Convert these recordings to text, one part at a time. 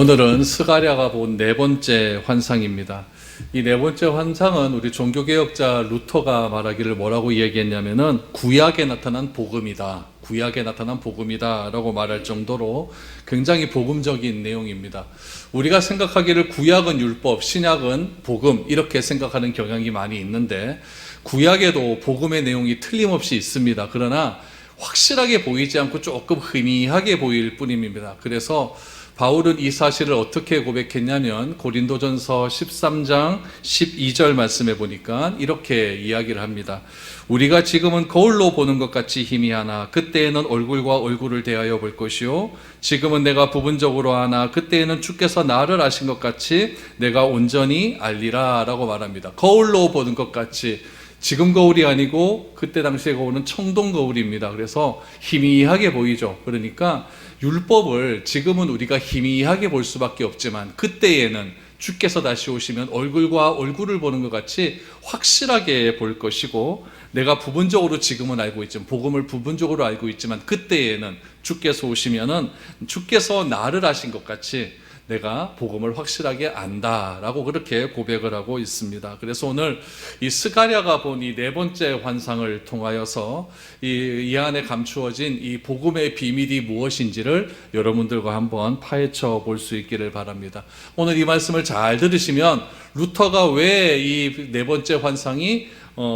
오늘은 스가랴가 본 네 번째 환상입니다. 이 네 번째 환상은 우리 종교개혁자 루터가 말하기를 뭐라고 이야기했냐면은 구약에 나타난 복음이다. 구약에 나타난 복음이다 라고 말할 정도로 굉장히 복음적인 내용입니다. 우리가 생각하기를 구약은 율법, 신약은 복음 이렇게 생각하는 경향이 많이 있는데 구약에도 복음의 내용이 틀림없이 있습니다. 그러나 확실하게 보이지 않고 조금 희미하게 보일 뿐입니다. 그래서 바울은 이 사실을 어떻게 고백했냐면 고린도전서 13장 12절 말씀에 보니까 이렇게 이야기를 합니다. 우리가 지금은 거울로 보는 것 같이 희미하나 그때에는 얼굴과 얼굴을 대하여 볼 것이요 지금은 내가 부분적으로 하나 그때에는 주께서 나를 아신 것 같이 내가 온전히 알리라 라고 말합니다. 거울로 보는 것 같이, 지금 거울이 아니고 그때 당시의 거울은 청동 거울입니다. 그래서 희미하게 보이죠. 그러니까 율법을 지금은 우리가 희미하게 볼 수밖에 없지만 그때에는 주께서 다시 오시면 얼굴과 얼굴을 보는 것 같이 확실하게 볼 것이고, 내가 부분적으로 지금은 알고 있지만 복음을 부분적으로 알고 있지만 그때에는 주께서 오시면은 주께서 나를 아신 것 같이 내가 복음을 확실하게 안다라고 그렇게 고백을 하고 있습니다. 그래서 오늘 이 스가랴가 본 이 네 번째 환상을 통하여서 이 안에 감추어진 이 복음의 비밀이 무엇인지를 여러분들과 한번 파헤쳐 볼 수 있기를 바랍니다. 오늘 이 말씀을 잘 들으시면 루터가 왜 이 네 번째 환상이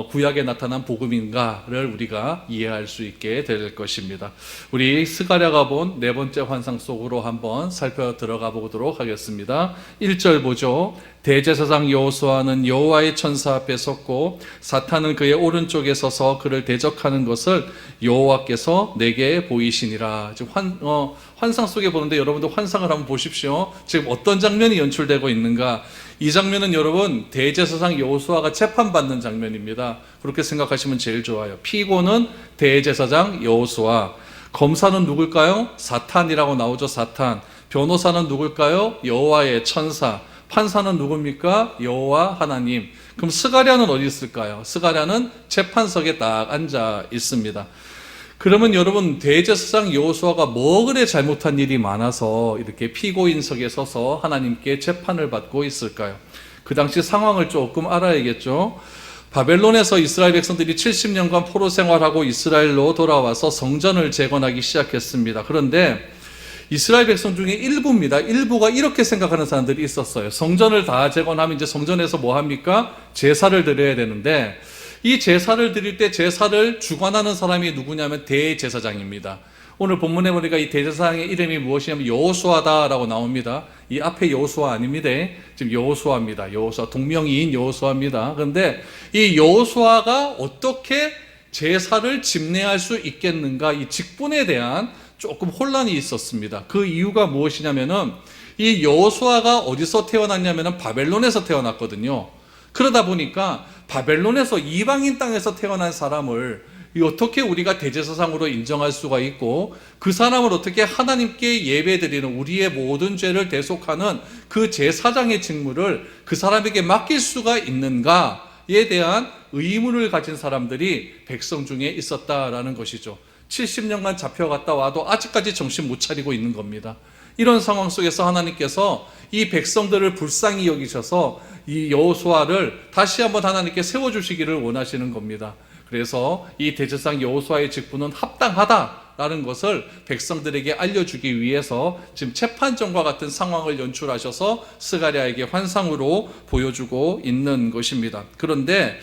구약에 나타난 복음인가를 우리가 이해할 수 있게 될 것입니다. 우리 스가랴가 본 네 번째 환상 속으로 한번 살펴 들어가 보도록 하겠습니다. 1절 보죠. 대제사장 여호수아는 여호와의 천사 앞에 섰고 사탄은 그의 오른쪽에 서서 그를 대적하는 것을 여호와께서 내게 보이시니라. 지금 환상 속에 보는데 여러분도 환상을 한번 보십시오. 지금 어떤 장면이 연출되고 있는가? 이 장면은 여러분 대제사장 여호수아가 재판받는 장면입니다. 그렇게 생각하시면 제일 좋아요. 피고는 대제사장 여호수아, 검사는 누굴까요? 사탄이라고 나오죠. 사탄. 변호사는 누굴까요? 여호와의 천사. 판사는 누굽니까? 여호와 하나님. 그럼 스가랴는 어디 있을까요? 스가랴는 재판석에 딱 앉아 있습니다. 그러면 여러분 대제사장 여호수아가 뭐 그래 잘못한 일이 많아서 이렇게 피고인석에 서서 하나님께 재판을 받고 있을까요? 그 당시 상황을 조금 알아야겠죠. 바벨론에서 이스라엘 백성들이 70년간 포로 생활하고 이스라엘로 돌아와서 성전을 재건하기 시작했습니다. 그런데 이스라엘 백성 중에 일부입니다. 일부가 이렇게 생각하는 사람들이 있었어요. 성전을 다 재건하면 이제 성전에서 뭐 합니까? 제사를 드려야 되는데 이 제사를 드릴 때 제사를 주관하는 사람이 누구냐면 대제사장입니다. 오늘 본문에 보니까 이 대제사장의 이름이 무엇이냐면 여호수아다라고 나옵니다. 이 앞에 여호수아 아닙니다. 지금 여호수아입니다. 여호수아, 동명이인 여호수아입니다. 그런데 이 여호수아가 어떻게 제사를 집례할 수 있겠는가? 이 직분에 대한 조금 혼란이 있었습니다. 그 이유가 무엇이냐면은 이 여호수아가 어디서 태어났냐면은 바벨론에서 태어났거든요. 그러다 보니까 바벨론에서 이방인 땅에서 태어난 사람을 어떻게 우리가 대제사장으로 인정할 수가 있고 그 사람을 어떻게 하나님께 예배드리는 우리의 모든 죄를 대속하는 그 제사장의 직무를 그 사람에게 맡길 수가 있는가에 대한 의문을 가진 사람들이 백성 중에 있었다라는 것이죠. 70년간 잡혀갔다 와도 아직까지 정신 못 차리고 있는 겁니다. 이런 상황 속에서 하나님께서 이 백성들을 불쌍히 여기셔서 이 여호수아를 다시 한번 하나님께 세워주시기를 원하시는 겁니다. 그래서 이 대제사장 여호수아의 직분은 합당하다라는 것을 백성들에게 알려주기 위해서 지금 재판정과 같은 상황을 연출하셔서 스가랴에게 환상으로 보여주고 있는 것입니다. 그런데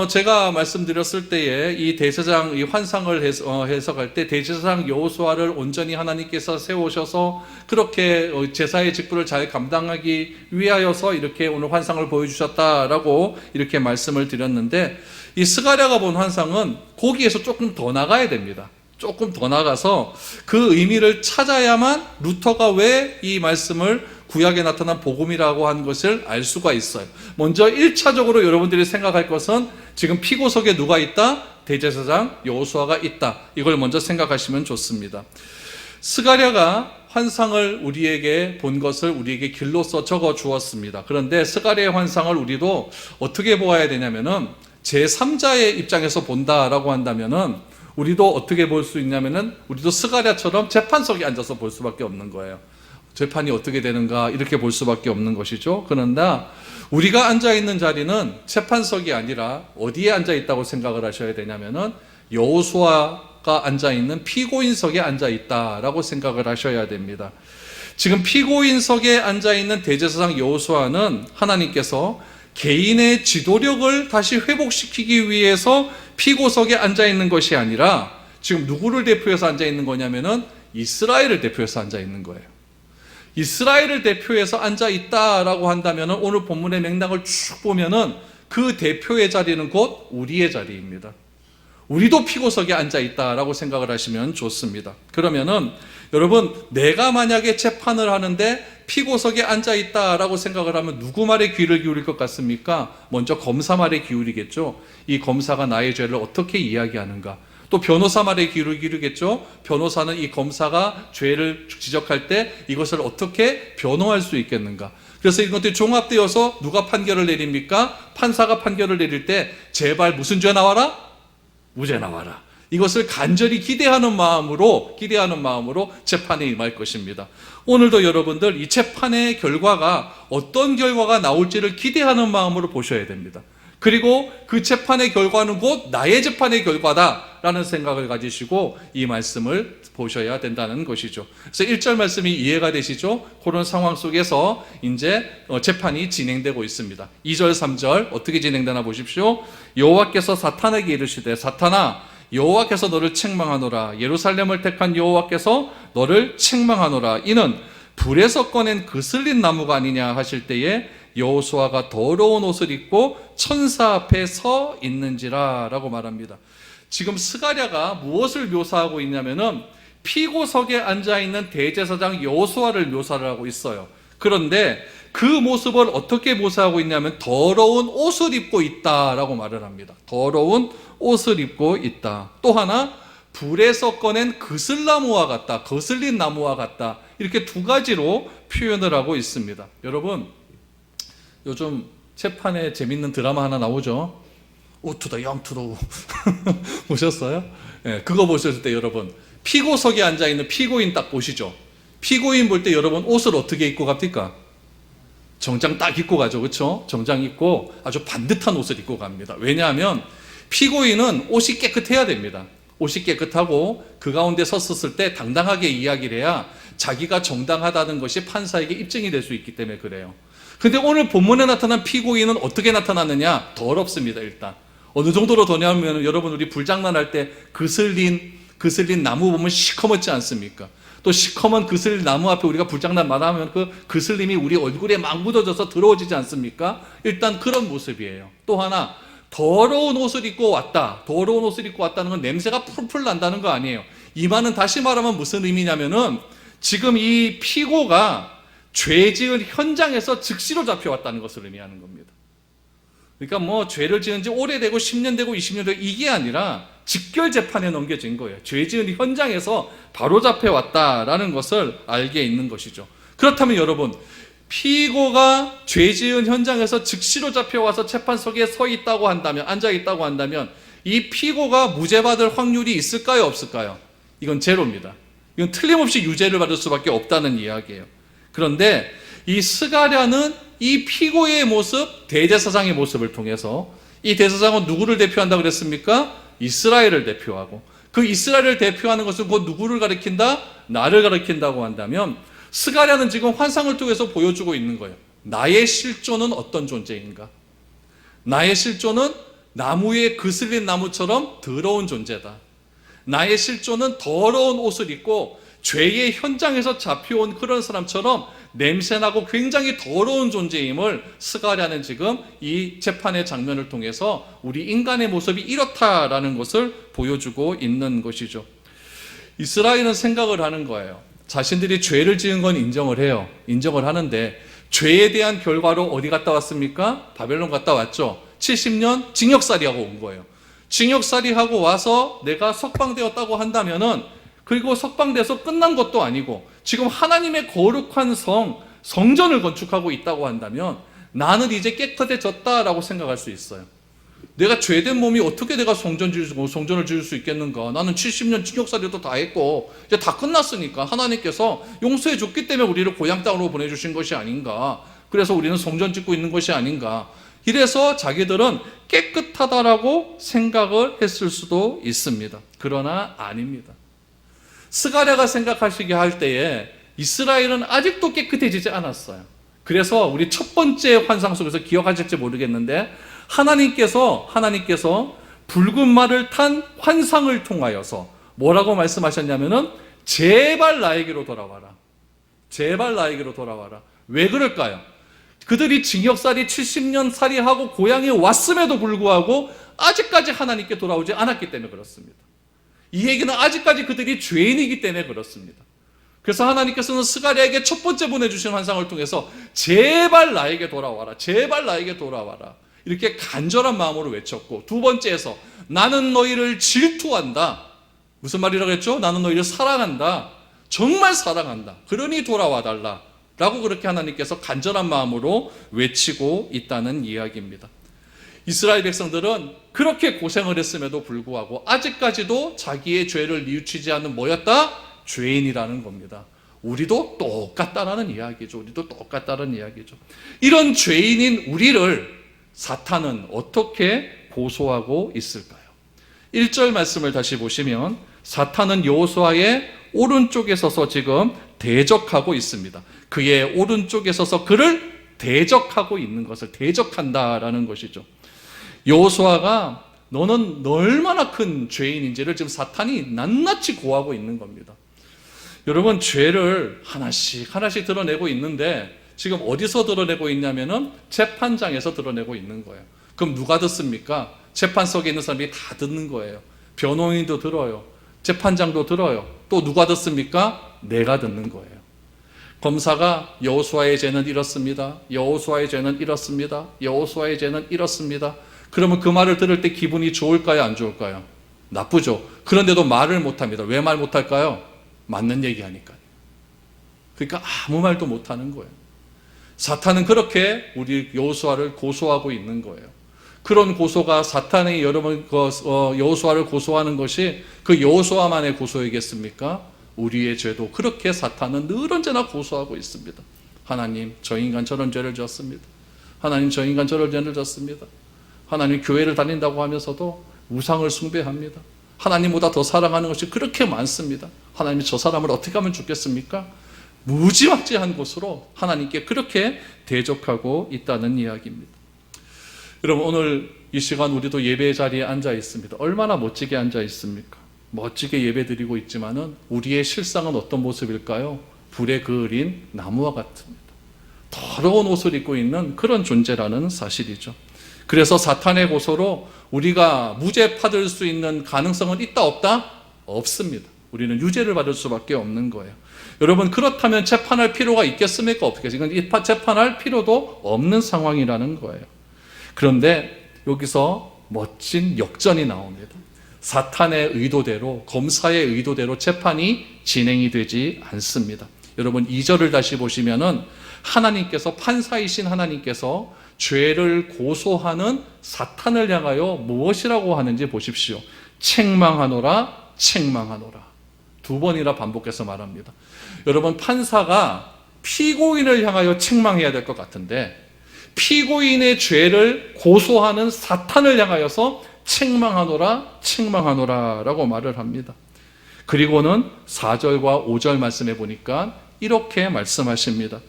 제가 말씀드렸을 때에 이 대제사장 이 환상을 해석할 때 대제사장 여호수아를 온전히 하나님께서 세우셔서 그렇게 제사의 직분을 잘 감당하기 위하여서 이렇게 오늘 환상을 보여주셨다라고 이렇게 말씀을 드렸는데, 이 스가랴가 본 환상은 거기에서 조금 더 나가야 됩니다. 조금 더 나가서 그 의미를 찾아야만 루터가 왜 이 말씀을 구약에 나타난 복음이라고 한 것을 알 수가 있어요. 먼저 1차적으로 여러분들이 생각할 것은 지금 피고석에 누가 있다? 대제사장 여호수아가 있다. 이걸 먼저 생각하시면 좋습니다. 스가랴가 환상을 우리에게 본 것을 우리에게 길로써 적어 주었습니다. 그런데 스가랴의 환상을 우리도 어떻게 보아야 되냐면은 제3자의 입장에서 본다라고 한다면은 우리도 어떻게 볼 수 있냐면은 우리도 스가랴처럼 재판석에 앉아서 볼 수밖에 없는 거예요. 재판이 어떻게 되는가 이렇게 볼 수밖에 없는 것이죠. 그런데 우리가 앉아있는 자리는 재판석이 아니라 어디에 앉아있다고 생각을 하셔야 되냐면은 여호수아가 앉아있는 피고인석에 앉아있다라고 생각을 하셔야 됩니다. 지금 피고인석에 앉아있는 대제사장 여호수아는 하나님께서 개인의 지도력을 다시 회복시키기 위해서 피고석에 앉아있는 것이 아니라 지금 누구를 대표해서 앉아있는 거냐면은 이스라엘을 대표해서 앉아있는 거예요. 이스라엘을 대표해서 앉아있다라고 한다면 오늘 본문의 맥락을 쭉 보면은 그 대표의 자리는 곧 우리의 자리입니다. 우리도 피고석에 앉아있다라고 생각을 하시면 좋습니다. 그러면은 여러분, 내가 만약에 재판을 하는데 피고석에 앉아있다라고 생각을 하면 누구 말에 귀를 기울일 것 같습니까? 먼저 검사 말에 기울이겠죠. 이 검사가 나의 죄를 어떻게 이야기하는가. 또 변호사 말에 귀를 기울이겠죠. 변호사는 이 검사가 죄를 지적할 때 이것을 어떻게 변호할 수 있겠는가. 그래서 이것들이 종합되어서 누가 판결을 내립니까? 판사가 판결을 내릴 때 제발 무슨 죄 나와라? 무죄 나와라. 이것을 간절히 기대하는 마음으로 재판에 임할 것입니다. 오늘도 여러분들 이 재판의 결과가 어떤 결과가 나올지를 기대하는 마음으로 보셔야 됩니다. 그리고 그 재판의 결과는 곧 나의 재판의 결과다라는 생각을 가지시고 이 말씀을 보셔야 된다는 것이죠. 그래서 1절 말씀이 이해가 되시죠? 그런 상황 속에서 이제 재판이 진행되고 있습니다. 2절, 3절 어떻게 진행되나 보십시오. 여호와께서 사탄에게 이르시되 사탄아 여호와께서 너를 책망하노라. 예루살렘을 택한 여호와께서 너를 책망하노라. 이는 불에서 꺼낸 그슬린 나무가 아니냐 하실 때에 여호수아가 더러운 옷을 입고 천사 앞에 서 있는지라 라고 말합니다. 지금 스가랴가 무엇을 묘사하고 있냐면은 피고석에 앉아있는 대제사장 여호수아를 묘사를 하고 있어요. 그런데 그 모습을 어떻게 묘사하고 있냐면 더러운 옷을 입고 있다라고 말을 합니다. 더러운 옷을 입고 있다. 또 하나 불에서 꺼낸 그슬나무와 같다. 거슬린 나무와 같다. 이렇게 두 가지로 표현을 하고 있습니다. 여러분, 요즘 재판에 재밌는 드라마 하나 나오죠. 우투더 영투더 보셨어요? 네, 그거 보셨을 때 여러분 피고석에 앉아있는 피고인 딱 보시죠. 피고인 볼 때 여러분 옷을 어떻게 입고 갑니까? 정장 딱 입고 가죠. 그렇죠? 정장 입고 아주 반듯한 옷을 입고 갑니다. 왜냐하면 피고인은 옷이 깨끗해야 됩니다. 옷이 깨끗하고 그 가운데 섰을 때 당당하게 이야기를 해야 자기가 정당하다는 것이 판사에게 입증이 될 수 있기 때문에 그래요. 근데 오늘 본문에 나타난 피고인은 어떻게 나타났느냐? 더럽습니다. 일단 어느 정도로 더냐면 여러분 우리 불장난할 때 그슬린 나무 보면 시커멓지 않습니까? 또 시커먼 그슬린 나무 앞에 우리가 불장난 말하면 그 그슬림이 우리 얼굴에 막 묻어져서 더러워지지 않습니까? 일단 그런 모습이에요. 또 하나 더러운 옷을 입고 왔다. 더러운 옷을 입고 왔다는 건 냄새가 풀풀 난다는 거 아니에요. 이 말은 다시 말하면 무슨 의미냐면은 지금 이 피고가 죄 지은 현장에서 즉시로 잡혀왔다는 것을 의미하는 겁니다. 그러니까 뭐 죄를 지은 지 오래되고 10년 되고 20년 되고 이게 아니라 직결 재판에 넘겨진 거예요. 죄 지은 현장에서 바로 잡혀왔다라는 것을 알게 있는 것이죠. 그렇다면 여러분, 피고가 죄 지은 현장에서 즉시로 잡혀와서 재판석에 서 있다고 한다면, 앉아 있다고 한다면 이 피고가 무죄받을 확률이 있을까요? 없을까요? 이건 제로입니다. 이건 틀림없이 유죄를 받을 수밖에 없다는 이야기예요. 그런데 이 스가랴는 이 피고의 모습, 대제사장의 모습을 통해서 이 대제사장은 누구를 대표한다고 그랬습니까? 이스라엘을 대표하고 그 이스라엘을 대표하는 것은 곧 누구를 가리킨다? 나를 가리킨다고 한다면 스가랴는 지금 환상을 통해서 보여주고 있는 거예요. 나의 실존은 어떤 존재인가? 나의 실존은 나무에 그슬린 나무처럼 더러운 존재다. 나의 실존은 더러운 옷을 입고 죄의 현장에서 잡혀온 그런 사람처럼 냄새나고 굉장히 더러운 존재임을 스가랴는 지금 이 재판의 장면을 통해서 우리 인간의 모습이 이렇다라는 것을 보여주고 있는 것이죠. 이스라엘은 생각을 하는 거예요. 자신들이 죄를 지은 건 인정을 해요. 인정을 하는데 죄에 대한 결과로 어디 갔다 왔습니까? 바벨론 갔다 왔죠. 70년 징역살이하고 온 거예요. 징역살이하고 와서 내가 석방되었다고 한다면은 그리고 석방돼서 끝난 것도 아니고 지금 하나님의 거룩한 성전을 건축하고 있다고 한다면 나는 이제 깨끗해졌다라고 생각할 수 있어요. 내가 죄된 몸이 어떻게 내가 성전을 지을 수 있겠는가? 나는 70년 징역살이도 다 했고 이제 다 끝났으니까 하나님께서 용서해 줬기 때문에 우리를 고향 땅으로 보내주신 것이 아닌가? 그래서 우리는 성전 짓고 있는 것이 아닌가? 이래서 자기들은 깨끗하다라고 생각을 했을 수도 있습니다. 그러나 아닙니다. 스가랴가 생각하시게 할 때에 이스라엘은 아직도 깨끗해지지 않았어요. 그래서 우리 첫 번째 환상 속에서 기억하실지 모르겠는데 하나님께서 붉은 말을 탄 환상을 통하여서 뭐라고 말씀하셨냐면은 제발 나에게로 돌아와라. 제발 나에게로 돌아와라. 왜 그럴까요? 그들이 징역살이 70년 살이하고 고향에 왔음에도 불구하고 아직까지 하나님께 돌아오지 않았기 때문에 그렇습니다. 이 얘기는 아직까지 그들이 죄인이기 때문에 그렇습니다. 그래서 하나님께서는 스가랴에게 첫 번째 보내주신 환상을 통해서 제발 나에게 돌아와라. 제발 나에게 돌아와라. 이렇게 간절한 마음으로 외쳤고, 두 번째에서 나는 너희를 질투한다. 무슨 말이라고 했죠? 나는 너희를 사랑한다. 정말 사랑한다. 그러니 돌아와 달라. 라고 그렇게 하나님께서 간절한 마음으로 외치고 있다는 이야기입니다. 이스라엘 백성들은 그렇게 고생을 했음에도 불구하고 아직까지도 자기의 죄를 뉘우치지 않는 뭐였다? 죄인이라는 겁니다. 우리도 똑같다라는 이야기죠. 우리도 똑같다는 이야기죠. 이런 죄인인 우리를 사탄은 어떻게 고소하고 있을까요? 1절 말씀을 다시 보시면 사탄은 여호수아의 오른쪽에 서서 지금 대적하고 있습니다. 그의 오른쪽에 서서 그를 대적하고 있는 것을 대적한다라는 것이죠. 여호수아가 너는 얼마나 큰 죄인인지를 지금 사탄이 낱낱이 고하고 있는 겁니다. 여러분, 죄를 하나씩 드러내고 있는데 지금 어디서 드러내고 있냐면은 재판장에서 드러내고 있는 거예요. 그럼 누가 듣습니까? 재판석에 있는 사람이 다 듣는 거예요. 변호인도 들어요. 재판장도 들어요. 또 누가 듣습니까? 내가 듣는 거예요. 검사가 여호수아의 죄는 이렇습니다. 여호수아의 죄는 이렇습니다. 여호수아의 죄는 이렇습니다. 그러면 그 말을 들을 때 기분이 좋을까요? 안 좋을까요? 나쁘죠. 그런데도 말을 못합니다. 왜 말 못할까요? 맞는 얘기하니까요. 그러니까 아무 말도 못하는 거예요. 사탄은 그렇게 우리 여호수아를 고소하고 있는 거예요. 그런 고소가 사탄이 여러분 여호수아를 고소하는 것이 그 여호수아만의 고소이겠습니까? 우리의 죄도 그렇게 사탄은 늘 언제나 고소하고 있습니다. 하나님, 저 인간 저런 죄를 지었습니다. 하나님, 저 인간 저런 죄를 지었습니다. 하나님, 교회를 다닌다고 하면서도 우상을 숭배합니다. 하나님보다 더 사랑하는 것이 그렇게 많습니다. 하나님, 저 사람을 어떻게 하면 좋겠습니까? 무지막지한 곳으로 하나님께 그렇게 대적하고 있다는 이야기입니다. 여러분, 오늘 이 시간 우리도 예배 자리에 앉아 있습니다. 얼마나 멋지게 앉아 있습니까? 멋지게 예배 드리고 있지만은 우리의 실상은 어떤 모습일까요? 불에 그을린 나무와 같습니다. 더러운 옷을 입고 있는 그런 존재라는 사실이죠. 그래서 사탄의 고소로 우리가 무죄 받을 수 있는 가능성은 있다 없다? 없습니다. 우리는 유죄를 받을 수밖에 없는 거예요. 여러분, 그렇다면 재판할 필요가 있겠습니까? 없겠습니까? 이건 재판할 필요도 없는 상황이라는 거예요. 그런데 여기서 멋진 역전이 나옵니다. 사탄의 의도대로, 검사의 의도대로 재판이 진행이 되지 않습니다. 여러분, 2절을 다시 보시면은 하나님께서, 판사이신 하나님께서 죄를 고소하는 사탄을 향하여 무엇이라고 하는지 보십시오. 책망하노라, 책망하노라. 두 번이나 반복해서 말합니다. 여러분, 판사가 피고인을 향하여 책망해야 될 것 같은데 피고인의 죄를 고소하는 사탄을 향하여서 책망하노라, 책망하노라 라고 말을 합니다. 그리고는 4절과 5절 말씀해 보니까 이렇게 말씀하십니다.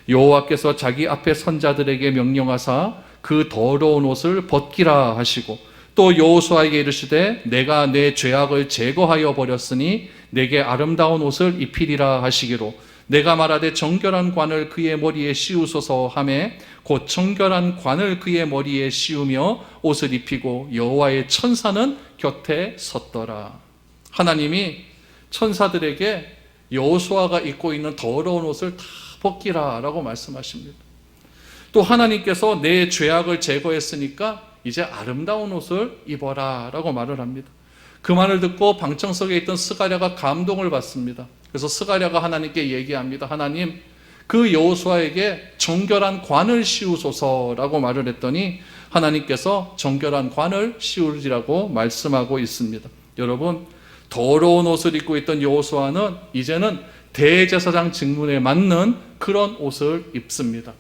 여호와께서 자기 앞에 선자들에게 명령하사 그 더러운 옷을 벗기라 하시고 또 여호수아에게 이르시되 내가 내 죄악을 제거하여 버렸으니 내게 아름다운 옷을 입히리라 하시기로 내가 말하되 정결한 관을 그의 머리에 씌우소서 하매 곧 정결한 관을 그의 머리에 씌우며 옷을 입히고 여호와의 천사는 곁에 섰더라. 하나님이 천사들에게 여호수아가 입고 있는 더러운 옷을 다 벗기라 라고 말씀하십니다. 또 하나님께서 내 죄악을 제거했으니까 이제 아름다운 옷을 입어라 라고 말을 합니다. 그 말을 듣고 방청석에 있던 스가랴가 감동을 받습니다. 그래서 스가랴가 하나님께 얘기합니다. 하나님, 그 여호수아에게 정결한 관을 씌우소서라고 말을 했더니 하나님께서 정결한 관을 씌우리라고 말씀하고 있습니다. 여러분, 더러운 옷을 입고 있던 여호수아는 이제는 대제사장 직분에 맞는 그런 옷을 입습니다.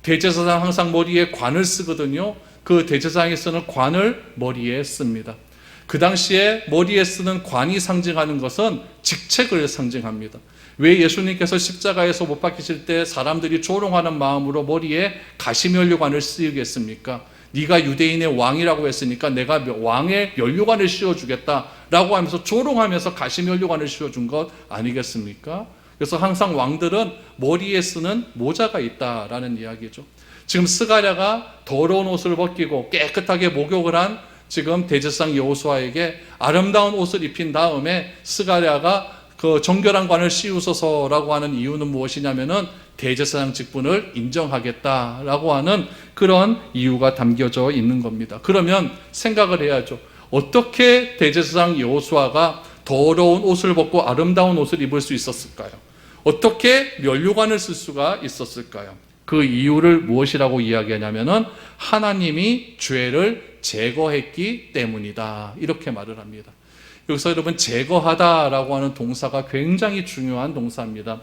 대제사장 항상 머리에 관을 쓰거든요. 그 대제사장이 쓰는 관을 머리에 씁니다. 그 당시에 머리에 쓰는 관이 상징하는 것은 직책을 상징합니다. 왜 예수님께서 십자가에서 못 박히실 때 사람들이 조롱하는 마음으로 머리에 가시면류관을 씌우겠습니까? 네가 유대인의 왕이라고 했으니까 내가 왕의 면류관을 씌워주겠다라고 하면서 조롱하면서 가시면류관을 씌워준 것 아니겠습니까? 그래서 항상 왕들은 머리에 쓰는 모자가 있다라는 이야기죠. 지금 스가랴가 더러운 옷을 벗기고 깨끗하게 목욕을 한 지금 대제사장 여호수아에게 아름다운 옷을 입힌 다음에 스가랴가 그 정결한 관을 씌우소서라고 하는 이유는 무엇이냐면은 대제사장 직분을 인정하겠다라고 하는 그런 이유가 담겨져 있는 겁니다. 그러면 생각을 해야죠. 어떻게 대제사장 여호수아가 더러운 옷을 벗고 아름다운 옷을 입을 수 있었을까요? 어떻게 면류관을 쓸 수가 있었을까요? 그 이유를 무엇이라고 이야기하냐면은 하나님이 죄를 제거했기 때문이다. 이렇게 말을 합니다. 여기서 여러분, 제거하다라고 하는 동사가 굉장히 중요한 동사입니다.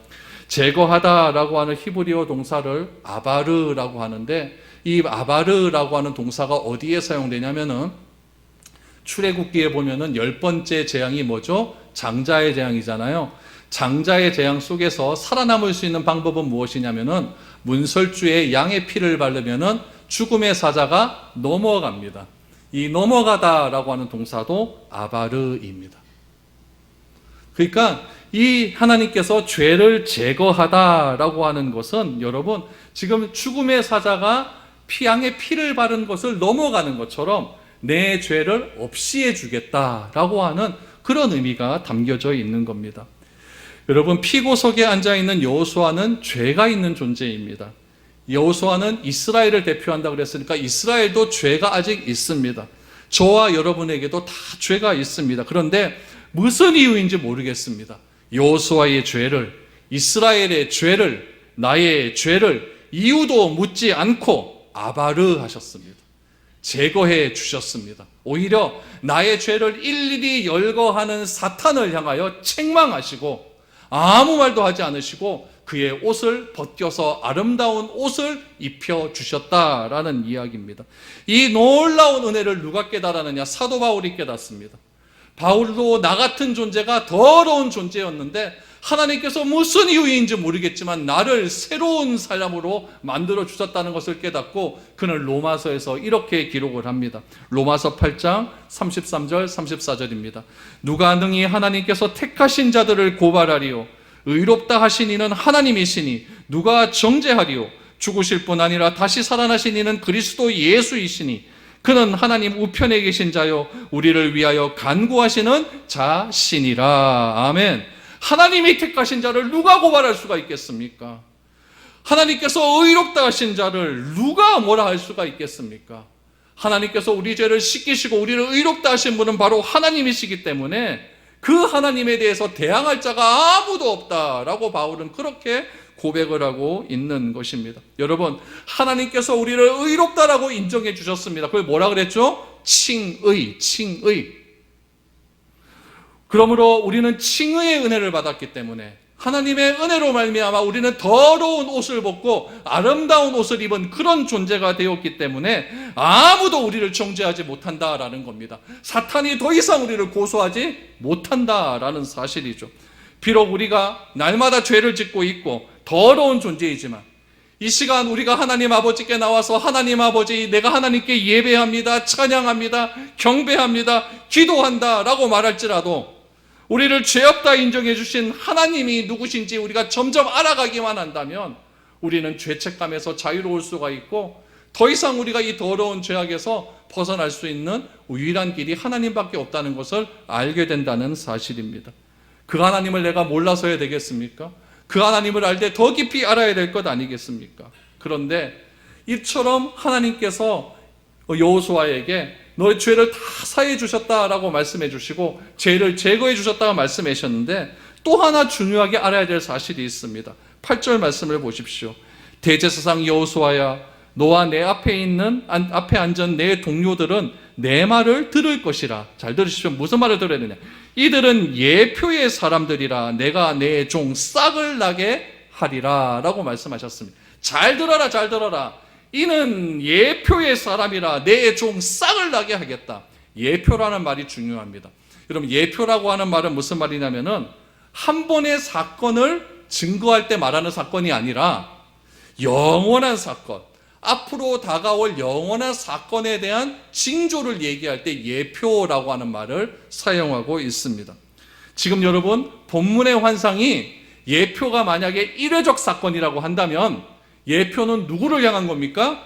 제거하다라고 하는 히브리어 동사를 아바르라고 하는데, 이 아바르라고 하는 동사가 어디에 사용되냐면은 출애굽기에 보면은 10번째 재앙이 뭐죠? 장자의 재앙이잖아요. 장자의 재앙 속에서 살아남을 수 있는 방법은 무엇이냐면은 문설주에 양의 피를 바르면은 죽음의 사자가 넘어갑니다. 이 넘어가다라고 하는 동사도 아바르입니다. 그러니까 이 하나님께서 죄를 제거하다라고 하는 것은 여러분, 지금 죽음의 사자가 양의 피를 바른 것을 넘어가는 것처럼 내 죄를 없이 해주겠다라고 하는 그런 의미가 담겨져 있는 겁니다. 여러분, 피고석에 앉아있는 여호수아는 죄가 있는 존재입니다. 여호수아는 이스라엘을 대표한다고 그랬으니까 이스라엘도 죄가 아직 있습니다. 저와 여러분에게도 다 죄가 있습니다. 그런데 무슨 이유인지 모르겠습니다. 여호수아의 죄를, 이스라엘의 죄를, 나의 죄를 이유도 묻지 않고 아바르 하셨습니다. 제거해 주셨습니다. 오히려 나의 죄를 일일이 열거하는 사탄을 향하여 책망하시고 아무 말도 하지 않으시고 그의 옷을 벗겨서 아름다운 옷을 입혀주셨다라는 이야기입니다. 이 놀라운 은혜를 누가 깨달았느냐? 사도 바울이 깨닫습니다. 바울도 나 같은 존재가 더러운 존재였는데 하나님께서 무슨 이유인지 모르겠지만 나를 새로운 사람으로 만들어 주셨다는 것을 깨닫고 그는 로마서에서 이렇게 기록을 합니다. 로마서 8장 33절 34절입니다. 누가 능히 하나님께서 택하신 자들을 고발하리요? 의롭다 하신 이는 하나님이시니 누가 정죄하리요? 죽으실 뿐 아니라 다시 살아나신 이는 그리스도 예수이시니 그는 하나님 우편에 계신 자요 우리를 위하여 간구하시는 자시니라. 아멘. 하나님이 택하신 자를 누가 고발할 수가 있겠습니까? 하나님께서 의롭다 하신 자를 누가 뭐라 할 수가 있겠습니까? 하나님께서 우리 죄를 씻기시고 우리를 의롭다 하신 분은 바로 하나님이시기 때문에 그 하나님에 대해서 대항할 자가 아무도 없다라고 바울은 그렇게 고백을 하고 있는 것입니다. 여러분, 하나님께서 우리를 의롭다라고 인정해 주셨습니다. 그걸 뭐라 그랬죠? 칭의. 그러므로 우리는 칭의의 은혜를 받았기 때문에 하나님의 은혜로 말미암아 우리는 더러운 옷을 벗고 아름다운 옷을 입은 그런 존재가 되었기 때문에 아무도 우리를 정죄하지 못한다라는 겁니다. 사탄이 더 이상 우리를 고소하지 못한다라는 사실이죠. 비록 우리가 날마다 죄를 짓고 있고 더러운 존재이지만 이 시간 우리가 하나님 아버지께 나와서 하나님 아버지, 내가 하나님께 예배합니다, 찬양합니다, 경배합니다, 기도한다 라고 말할지라도 우리를 죄 없다 인정해 주신 하나님이 누구신지 우리가 점점 알아가기만 한다면 우리는 죄책감에서 자유로울 수가 있고 더 이상 우리가 이 더러운 죄악에서 벗어날 수 있는 유일한 길이 하나님밖에 없다는 것을 알게 된다는 사실입니다. 그 하나님을 내가 몰라서야 되겠습니까? 그 하나님을 알 때 더 깊이 알아야 될 것 아니겠습니까? 그런데 이처럼 하나님께서 여호수아에게 너의 죄를 다 사해 주셨다라고 말씀해 주시고 죄를 제거해 주셨다고 말씀해 주셨는데 또 하나 중요하게 알아야 될 사실이 있습니다. 8절 말씀을 보십시오. 대제사장 여호수아야, 너와 내 앞에 앉은 내 동료들은 내 말을 들을 것이라. 잘 들으십시오. 무슨 말을 들어야 되냐? 이들은 예표의 사람들이라 내가 내 종 싹을 나게 하리라 라고 말씀하셨습니다. 잘 들어라, 잘 들어라. 이는 예표의 사람이라 내 종 싹을 나게 하겠다. 예표라는 말이 중요합니다. 여러분, 예표라고 하는 말은 무슨 말이냐면은 한 번의 사건을 증거할 때 말하는 사건이 아니라 영원한 사건, 앞으로 다가올 영원한 사건에 대한 징조를 얘기할 때 예표라고 하는 말을 사용하고 있습니다. 지금 여러분, 본문의 환상이 예표가 만약에 일회적 사건이라고 한다면 예표는 누구를 향한 겁니까?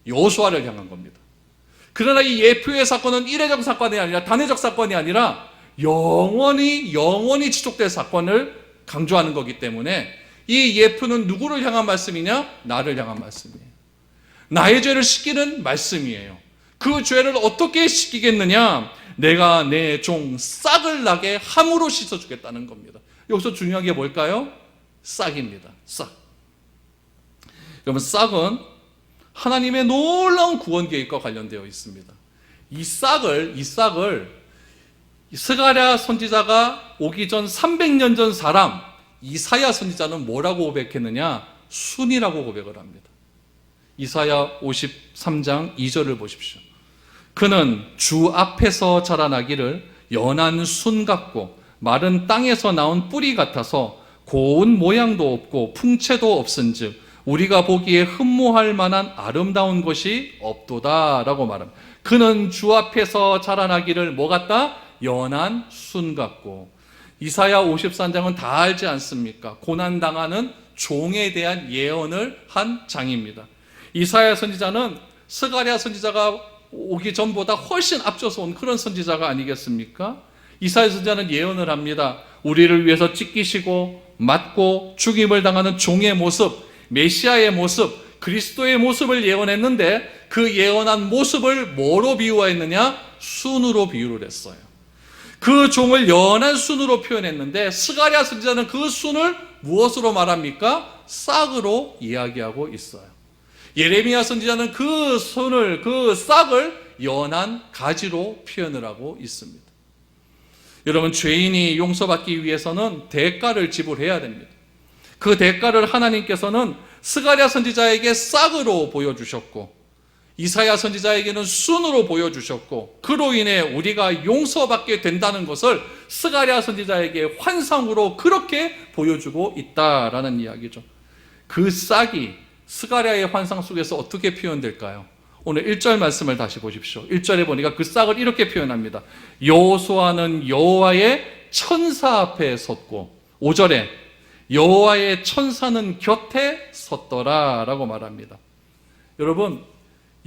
여호수아를 향한 겁니다. 그러나 이 예표의 사건은 일회적 사건이 아니라 단회적 사건이 아니라 영원히 지속될 사건을 강조하는 거기 때문에 이 예표는 누구를 향한 말씀이냐? 나를 향한 말씀이에요. 나의 죄를 씻기는 말씀이에요. 그 죄를 어떻게 씻기겠느냐? 내가 내 종 싹을 나게 함으로 씻어주겠다는 겁니다. 여기서 중요한 게 뭘까요? 싹입니다. 싹. 여러분, 싹은 하나님의 놀라운 구원 계획과 관련되어 있습니다. 이 싹을 스가랴 선지자가 오기 전 300년 전 사람 이사야 선지자는 뭐라고 고백했느냐? 순이라고 고백을 합니다. 이사야 53장 2절을 보십시오. 그는 주 앞에서 자라나기를 연한 순 같고 마른 땅에서 나온 뿌리 같아서 고운 모양도 없고 풍채도 없은즉 우리가 보기에 흠모할 만한 아름다운 것이 없도다 라고 말합니다. 그는 주 앞에서 자라나기를 뭐 같다? 연한 순 같고. 이사야 54장은 다 알지 않습니까? 고난당하는 종에 대한 예언을 한 장입니다. 이사야 선지자는 스가랴 선지자가 오기 전보다 훨씬 앞서서 온 그런 선지자가 아니겠습니까? 이사야 선지자는 예언을 합니다. 우리를 위해서 찢기시고 맞고 죽임을 당하는 종의 모습, 메시아의 모습, 그리스도의 모습을 예언했는데 그 예언한 모습을 뭐로 비유했느냐? 순으로 비유를 했어요. 그 종을 연한 순으로 표현했는데 스가랴 선지자는 그 순을 무엇으로 말합니까? 싹으로 이야기하고 있어요. 예레미야 선지자는 그 순을, 그 싹을 연한 가지로 표현을 하고 있습니다. 여러분, 죄인이 용서받기 위해서는 대가를 지불해야 됩니다. 그 대가를 하나님께서는 스가랴 선지자에게 싹으로 보여주셨고 이사야 선지자에게는 순으로 보여주셨고 그로 인해 우리가 용서받게 된다는 것을 스가랴 선지자에게 환상으로 그렇게 보여주고 있다라는 이야기죠. 그 싹이 스가랴의 환상 속에서 어떻게 표현될까요? 오늘 1절 말씀을 다시 보십시오. 1절에 보니까 그 싹을 이렇게 표현합니다. 여호수아는 여호와의 천사 앞에 섰고 5절에 여호와의 천사는 곁에 섰더라 라고 말합니다. 여러분,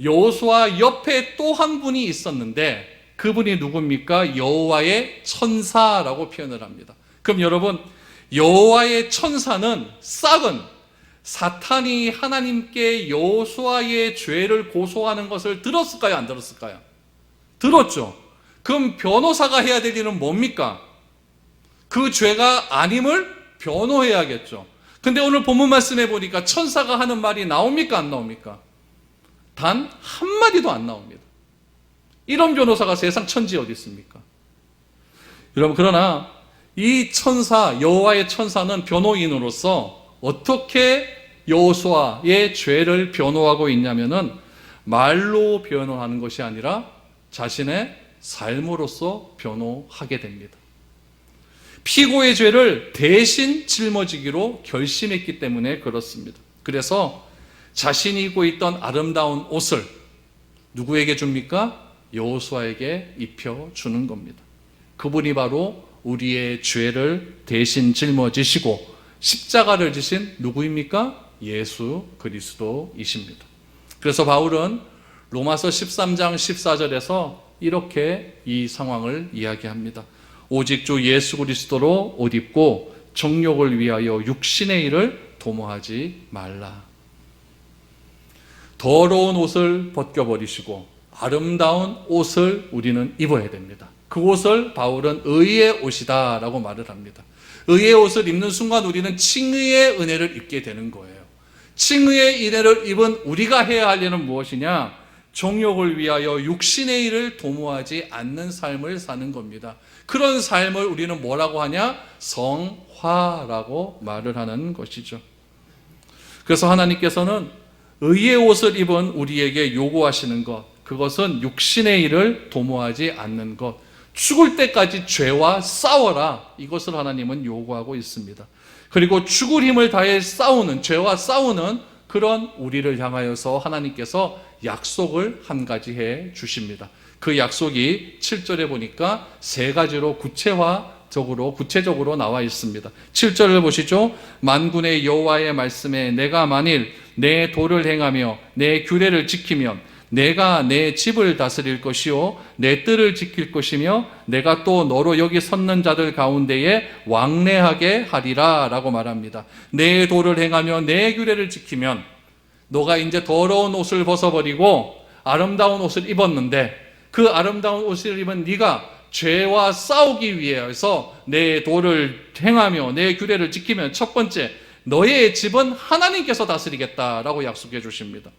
여호수아 옆에 또 한 분이 있었는데 그분이 누굽니까? 여호와의 천사라고 표현을 합니다. 그럼 여러분, 여호와의 천사는 싹은 사탄이 하나님께 여호수아의 죄를 고소하는 것을 들었을까요? 안 들었을까요? 들었죠. 그럼 변호사가 해야 될 일은 뭡니까? 그 죄가 아님을 변호해야겠죠. 근데 오늘 본문 말씀해 보니까 천사가 하는 말이 나옵니까? 안 나옵니까? 단 한마디도 안 나옵니다. 이런 변호사가 세상 천지에 어디 있습니까? 여러분, 그러나 이 천사, 여호와의 천사는 변호인으로서 어떻게 여호수아의 죄를 변호하고 있냐면은 말로 변호하는 것이 아니라 자신의 삶으로서 변호하게 됩니다. 피고의 죄를 대신 짊어지기로 결심했기 때문에 그렇습니다. 그래서 자신이 입고 있던 아름다운 옷을 누구에게 줍니까? 여호수아에게 입혀주는 겁니다. 그분이 바로 우리의 죄를 대신 짊어지시고 십자가를 지신 누구입니까? 예수 그리스도이십니다. 그래서 바울은 로마서 13장 14절에서 이렇게 이 상황을 이야기합니다. 오직 주 예수 그리스도로 옷 입고 정욕을 위하여 육신의 일을 도모하지 말라. 더러운 옷을 벗겨버리시고 아름다운 옷을 우리는 입어야 됩니다. 그 옷을 바울은 의의 옷이다 라고 말을 합니다. 의의 옷을 입는 순간 우리는 칭의의 은혜를 입게 되는 거예요. 칭의의 인애를 입은 우리가 해야 할 일은 무엇이냐? 정욕을 위하여 육신의 일을 도모하지 않는 삶을 사는 겁니다. 그런 삶을 우리는 뭐라고 하냐? 성화라고 말을 하는 것이죠. 그래서 하나님께서는 의의 옷을 입은 우리에게 요구하시는 것, 그것은 육신의 일을 도모하지 않는 것, 죽을 때까지 죄와 싸워라, 이것을 하나님은 요구하고 있습니다. 그리고 죽을 힘을 다해 싸우는, 죄와 싸우는 그런 우리를 향하여서 하나님께서 약속을 한 가지 해 주십니다. 그 약속이 7절에 보니까 세 가지로 구체적으로 나와 있습니다. 7절을 보시죠. 만군의 여호와의 말씀에 내가 만일 내 도를 행하며 내 규례를 지키면 내가 내 집을 다스릴 것이요 내 뜰을 지킬 것이며 내가 또 너로 여기 섰는 자들 가운데에 왕래하게 하리라 라고 말합니다. 내 도를 행하며 내 규례를 지키면, 너가 이제 더러운 옷을 벗어버리고 아름다운 옷을 입었는데 그 아름다운 옷을 입은 네가 죄와 싸우기 위해서 내 도를 행하며 내 규례를 지키면, 첫 번째, 너의 집은 하나님께서 다스리겠다라고 약속해 주십니다.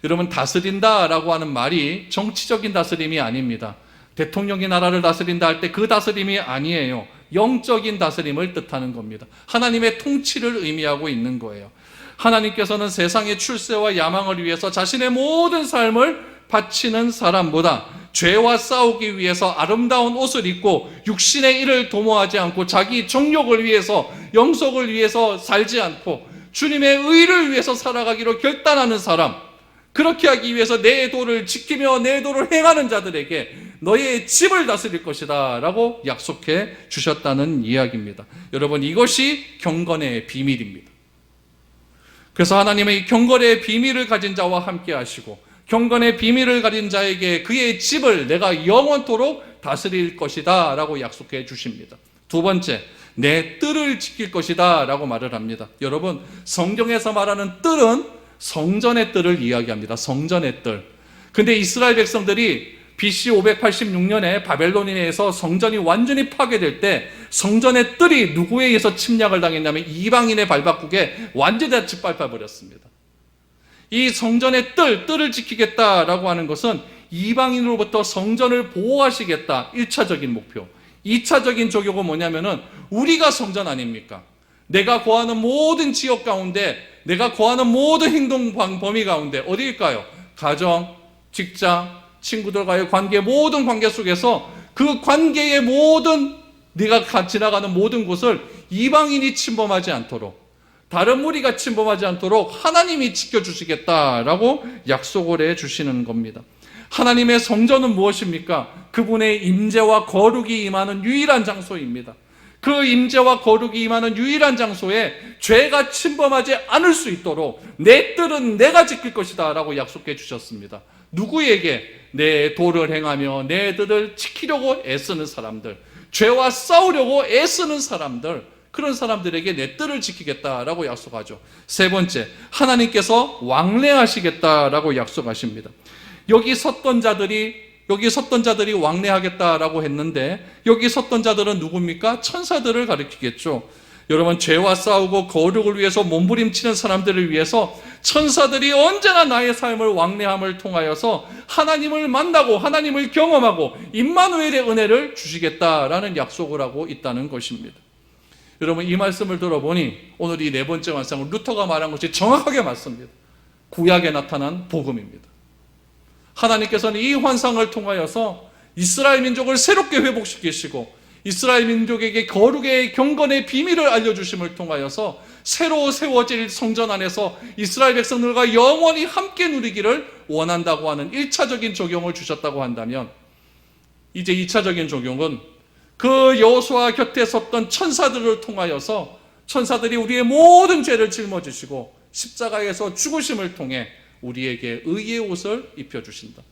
여러분, 다스린다라고 하는 말이 정치적인 다스림이 아닙니다. 대통령이 나라를 다스린다 할 때 그 다스림이 아니에요. 영적인 다스림을 뜻하는 겁니다. 하나님의 통치를 의미하고 있는 거예요. 하나님께서는 세상의 출세와 야망을 위해서 자신의 모든 삶을 바치는 사람보다 죄와 싸우기 위해서 아름다운 옷을 입고 육신의 일을 도모하지 않고 자기 정욕을 위해서, 영속을 위해서 살지 않고 주님의 의를 위해서 살아가기로 결단하는 사람, 그렇게 하기 위해서 내 도를 지키며 내 도를 행하는 자들에게 너의 집을 다스릴 것이다 라고 약속해 주셨다는 이야기입니다. 여러분, 이것이 경건의 비밀입니다. 그래서 하나님은 이 경건의 비밀을 가진 자와 함께 하시고 경건의 비밀을 가진 자에게 그의 집을 내가 영원토록 다스릴 것이다 라고 약속해 주십니다. 두 번째, 내 뜰을 지킬 것이다 라고 말을 합니다. 여러분, 성경에서 말하는 뜰은 성전의 뜰을 이야기합니다. 성전의 뜰. 근데 이스라엘 백성들이 BC 586년에 바벨론인에서 성전이 완전히 파괴될 때 성전의 뜰이 누구에 의해서 침략을 당했냐면 이방인의 발바국에 완전히 다 짓밟아 버렸습니다. 이 성전의 뜰을 지키겠다라고 하는 것은 이방인으로부터 성전을 보호하시겠다, 1차적인 목표. 2차적인 조격은 뭐냐면은 우리가 성전 아닙니까? 내가 거하는 모든 지역 가운데, 내가 거하는 모든 행동 범위 가운데 어디일까요? 가정, 직장, 친구들과의 관계, 모든 관계 속에서 그 관계의 모든, 네가 지나가는 모든 곳을 이방인이 침범하지 않도록, 다른 무리가 침범하지 않도록 하나님이 지켜주시겠다라고 약속을 해주시는 겁니다. 하나님의 성전은 무엇입니까? 그분의 임재와 거룩이 임하는 유일한 장소입니다. 그 임재와 거룩이 임하는 유일한 장소에 죄가 침범하지 않을 수 있도록 내 뜰은 내가 지킬 것이다 라고 약속해 주셨습니다. 누구에게? 내 도를 행하며 내 뜰을 지키려고 애쓰는 사람들, 죄와 싸우려고 애쓰는 사람들, 그런 사람들에게 내 뜰을 지키겠다라고 약속하죠. 세 번째, 하나님께서 왕래하시겠다라고 약속하십니다. 여기 섰던 자들이 왕래하겠다라고 했는데 여기 섰던 자들은 누굽니까? 천사들을 가리키겠죠. 여러분, 죄와 싸우고 거룩을 위해서 몸부림치는 사람들을 위해서 천사들이 언제나 나의 삶을 왕래함을 통하여서 하나님을 만나고 하나님을 경험하고 임마누엘의 은혜를 주시겠다라는 약속을 하고 있다는 것입니다. 여러분, 이 말씀을 들어보니 오늘 이 네 번째 환상은 루터가 말한 것이 정확하게 맞습니다. 구약에 나타난 복음입니다. 하나님께서는 이 환상을 통하여서 이스라엘 민족을 새롭게 회복시키시고 이스라엘 민족에게 거룩의 경건의 비밀을 알려주심을 통하여서 새로 세워질 성전 안에서 이스라엘 백성들과 영원히 함께 누리기를 원한다고 하는 1차적인 적용을 주셨다고 한다면, 이제 2차적인 적용은 그 여호수아 곁에 섰던 천사들을 통하여서 천사들이 우리의 모든 죄를 짊어지시고 십자가에서 죽으심을 통해 우리에게 의의 옷을 입혀주신다.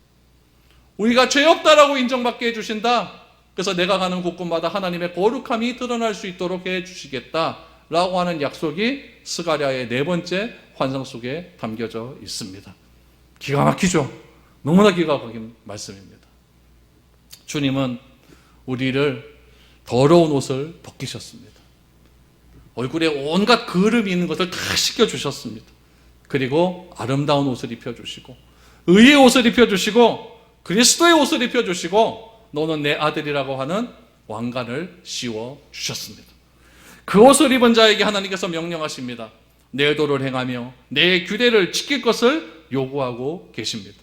우리가 죄 없다라고 인정받게 해주신다. 그래서 내가 가는 곳곳마다 하나님의 거룩함이 드러날 수 있도록 해주시겠다라고 하는 약속이 스가랴의 네 번째 환상 속에 담겨져 있습니다. 기가 막히죠? 너무나 기가 막힌 말씀입니다. 주님은 우리를 더러운 옷을 벗기셨습니다. 얼굴에 온갖 그름이 있는 것을 다 씻겨주셨습니다. 그리고 아름다운 옷을 입혀주시고 의의 옷을 입혀주시고 그리스도의 옷을 입혀주시고 너는 내 아들이라고 하는 왕관을 씌워주셨습니다. 그 옷을 입은 자에게 하나님께서 명령하십니다. 내 도를 행하며 내 규례를 지킬 것을 요구하고 계십니다.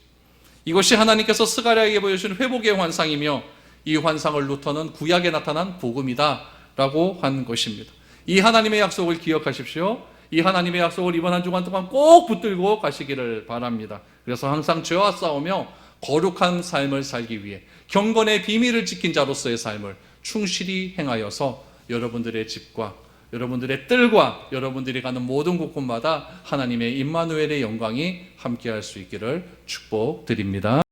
이것이 하나님께서 스가랴에게 보여주신 회복의 환상이며 이 환상을 루터는 구약에 나타난 복음이다 라고 한 것입니다. 이 하나님의 약속을 기억하십시오. 이 하나님의 약속을 이번 한 주간 동안 꼭 붙들고 가시기를 바랍니다. 그래서 항상 죄와 싸우며 거룩한 삶을 살기 위해 경건의 비밀을 지킨 자로서의 삶을 충실히 행하여서 여러분들의 집과 여러분들의 뜰과 여러분들이 가는 모든 곳곳마다 하나님의 임마누엘의 영광이 함께할 수 있기를 축복드립니다.